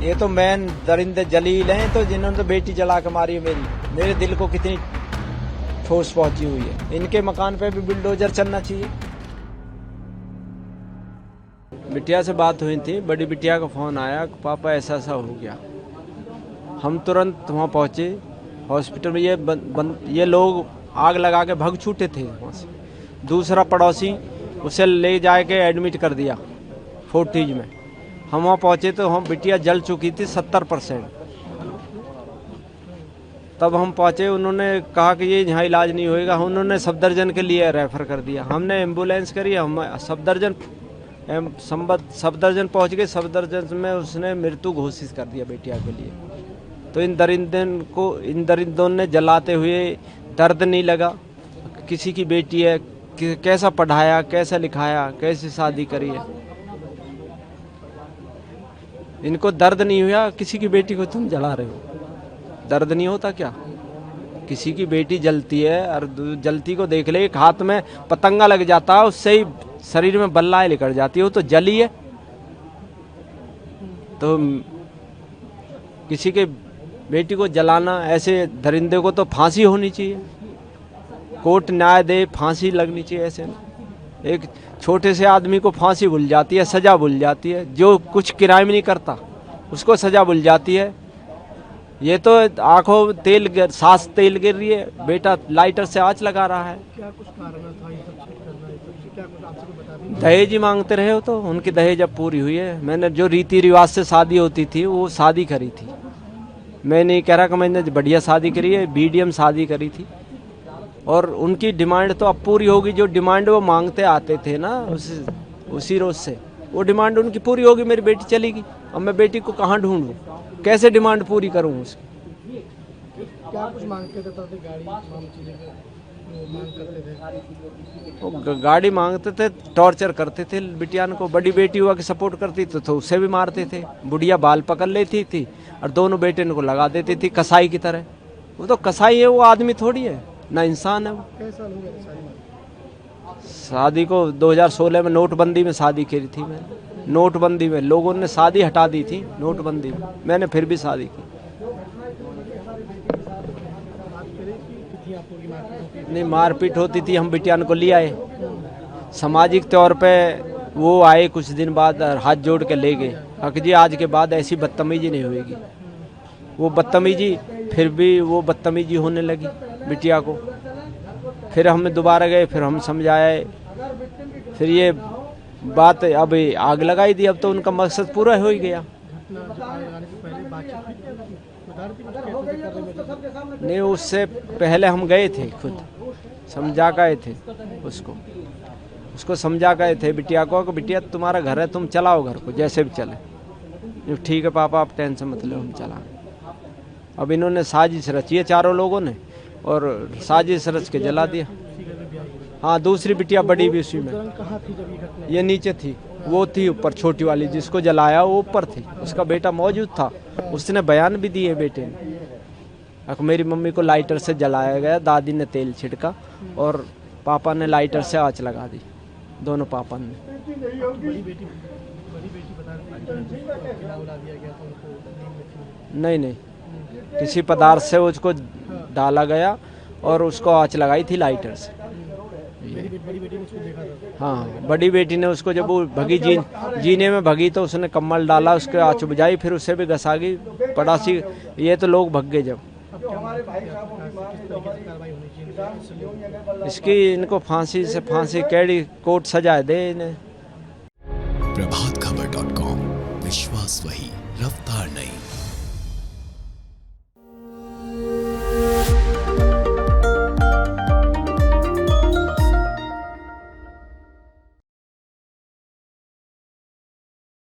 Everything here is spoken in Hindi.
ये तो मैन दरिंदे जलील हैं तो जिन्होंने तो बेटी जला के मारी है मेरे दिल को कितनी ठोस पहुंची हुई है। इनके मकान पे भी बुलडोजर चलना चाहिए। बिटिया से बात हुई थी, बड़ी बिटिया का फोन आया, पापा ऐसा ऐसा हो गया। हम तुरंत वहाँ पहुँचे हॉस्पिटल में। ये लोग आग लगा के भाग छूटे थे वहाँ से। दूसरा पड़ोसी उसे ले जाके एडमिट कर दिया फोर्टिज में। हम वहाँ पहुँचे तो हम बिटिया जल चुकी थी 70%। तब हम पहुँचे, उन्होंने कहा कि ये यहाँ इलाज नहीं होएगा। उन्होंने सफदरजंग के लिए रेफ़र कर दिया। हमने एम्बुलेंस करी, हम सफदरजंग पहुँच गए। सफदरजंग में उसने मृत्यु घोषित कर दिया बेटिया के लिए। तो इन दरिंदों ने जलाते हुए दर्द नहीं लगा। किसी की बेटी है, कैसा पढ़ाया, कैसा लिखाया, कैसे शादी करी है। इनको दर्द नहीं हुआ। किसी की बेटी को तुम जला रहे हो, दर्द नहीं होता क्या? किसी की बेटी जलती है और जलती को देख ले, एक हाथ में पतंगा लग जाता है, उससे ही शरीर में बल्लाएं निकल जाती है, वो तो जली है। तो किसी के बेटी को जलाना, ऐसे दरिंदे को तो फांसी होनी चाहिए। कोर्ट न्याय दे, फांसी लगनी चाहिए। ऐसे एक छोटे से आदमी को फांसी भूल जाती है, सजा भूल जाती है। जो कुछ क्राइम नहीं करता उसको सजा भूल जाती है। ये तो आंखों सांस तेल गिर रही है, बेटा लाइटर से आंच लगा रहा है। क्या कुछ कारण था ये सब करना है? क्या कुछ आपसे कोई बता दी? दहेज ही मांगते रहे हो तो उनकी दहेज अब पूरी हुई है। मैंने जो रीति रिवाज से शादी होती थी वो शादी करी थी। मैं नहीं कह रहा कि मैंने बढ़िया शादी करी है, मीडियम शादी करी थी। और उनकी डिमांड तो अब पूरी होगी। जो डिमांड वो मांगते आते थे ना उसी रोज से, वो डिमांड उनकी पूरी होगी। मेरी बेटी चलेगी। अब मैं बेटी को कहाँ ढूंढूं, कैसे डिमांड पूरी करूं उसकी? क्या कुछ मांगते थे? गाड़ी मांग करते थे? वो गाड़ी मांगते थे, टॉर्चर करते थे बिटियान को। बड़ी बेटी हुआ कि सपोर्ट करती तो उसे भी मारते थे। बुढ़िया बाल पकड़ लेती थी और दोनों बेटे को लगा देती थी कसाई की तरह। वो तो कसाई है, वो आदमी थोड़ी है, ना इंसान है वो। कैसा साल हो गया शादी को 2016 में नोटबंदी में शादी करी थी मैंने। नोटबंदी में लोगों ने शादी हटा दी थी, नोटबंदी में मैंने फिर भी शादी की। नहीं, मारपीट होती थी। हम बिटियान को ले आए, सामाजिक तौर पे वो आए, कुछ दिन बाद हाथ जोड़ के ले गए। हक जी आज के बाद ऐसी बदतमीजी नहीं होगी। वो बदतमीजी, फिर भी वो बदतमीजी होने लगी बिटिया को। फिर हम दोबारा गए, फिर हम समझाए, फिर ये बात अब आग लगाई दी। अब तो उनका मकसद पूरा हो ही गया। नहीं, उससे पहले हम गए थे, खुद समझा गए थे उसको समझा गए थे बिटिया को कि बिटिया तुम्हारा घर है, तुम चलाओ घर को जैसे भी चले। ठीक है पापा, आप टेंशन मत लो, हम चलाएं। अब इन्होंने साजिश रची है चारों लोगों ने, और साजिश रच के जला दिया। हाँ, दूसरी बिटिया बड़ी भी उसी में। कहाँ थी जब ये घटना? ये नीचे थी, वो थी ऊपर, छोटी वाली जिसको जलाया वो ऊपर थी। उसका बेटा मौजूद था, उसने बयान भी दिए बेटे ने। मेरी मम्मी को लाइटर से जलाया गया, दादी ने तेल छिड़का और पापा ने लाइटर से आंच लगा दी, दोनों पापा ने। बड़ी बेटी बता रही थी नहीं, किसी पदार्थ से उसको डाला गया और उसको आंच लगाई थी लाइटर से। बड़ी बेटी ने उसको देखा था? हाँ, बड़ी बेटी ने उसको, जब वो भगी जीने में भगी तो उसने कम्बल डाला, उसके आंच बुझाई, फिर उससे भी घसा गई पड़ासी। ये तो लोग भग गए जब। इसकी इनको फांसी कैडी कोर्ट सजा दे इन्हें। प्रभातखबर.com, विश्वास वही, रफ्तार नहीं।